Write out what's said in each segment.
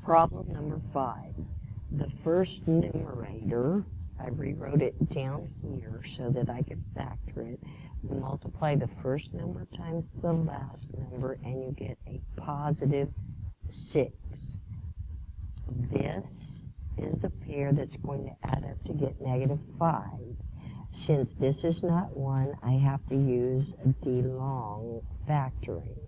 Problem number 5. The first numerator, I rewrote it down here so that I could factor it. Multiply the first number times the last number, and you get a positive 6. This is the pair that's going to add up to get negative 5. Since this is not 1, I have to use the long factoring.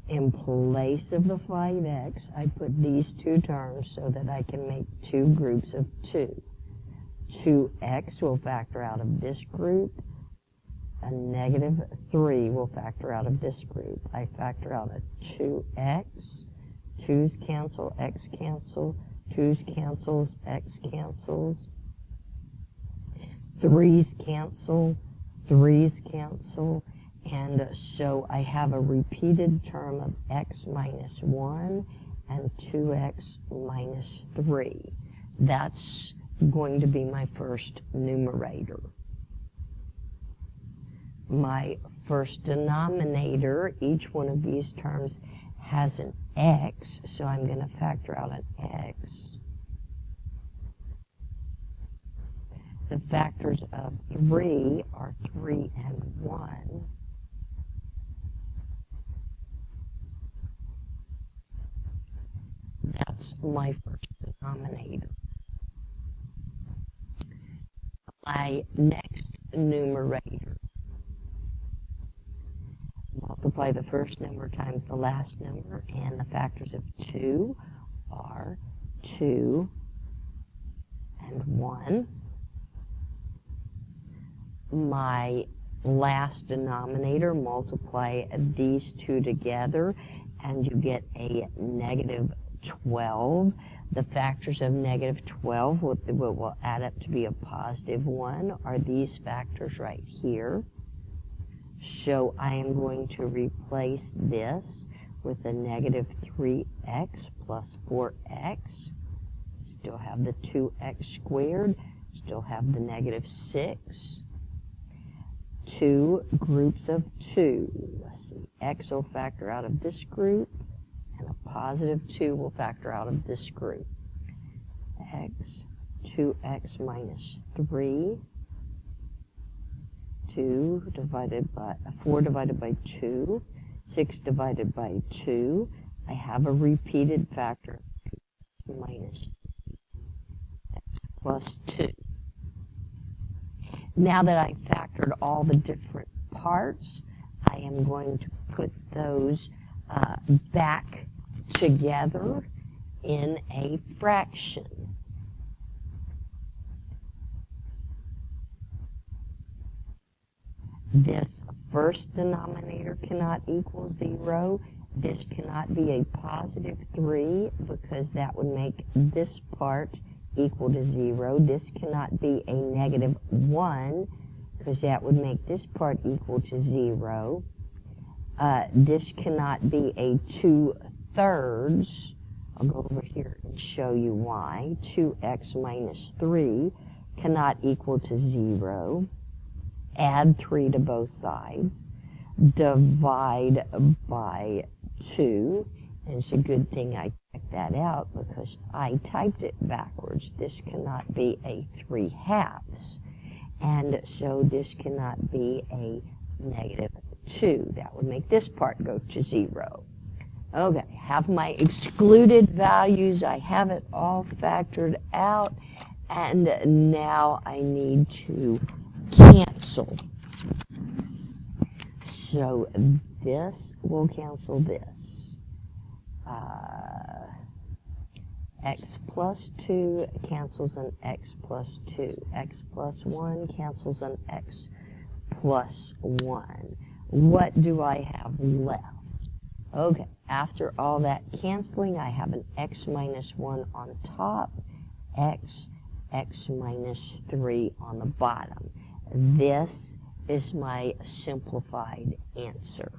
In place of the 5x, I put these two terms so that I can make two groups of 2. 2x will factor out of this group. A negative 3 will factor out of this group. I factor out a 2x. 2's cancel, x cancel. 2's cancels, x cancels. 3's cancel, 3's cancel. And so I have a repeated term of x minus 1 and 2x minus 3. That's going to be my first numerator. My first denominator, each one of these terms has an x, so I'm going to factor out an x. The factors of 3 are 3 and 1. That's my first denominator. My next numerator. Multiply the first number times the last number, and the factors of 2 are 2 and 1. My last denominator, multiply these two together, and you get a negative 12. The factors of negative 12, what will add up to be a positive 1, are these factors right here. So I am going to replace this with a negative 3x plus 4x. Still have the 2x squared. Still have the negative 6. Two groups of 2. Let's see. X will factor out of this group, and a positive 2 will factor out of this group. X, 2x minus 3. 4 divided by 2, 6 divided by 2. I have a repeated factor, 2 minus x plus 2. Now that I factored all the different parts, I am going to put those back together in a fraction. This first denominator cannot equal 0. This cannot be a positive 3 because that would make this part equal to 0. This cannot be a negative 1 because that would make this part equal to 0. This cannot be a 2/3. I'll go over here and show you why. 2x minus 3 cannot equal to 0. Add 3 to both sides, divide by 2, and it's a good thing I checked that out because I typed it backwards. This cannot be a 3/2, and so this cannot be a negative 2. That would make this part go to 0. Okay, have my excluded values. I have it all factored out, and now I need to cancel. So this will cancel this. X plus 2 cancels an x plus 2. X plus 1 cancels an x plus 1. What do I have left? Okay, after all that canceling, I have an x minus 1 on top, x minus 3 on the bottom. This is my simplified answer.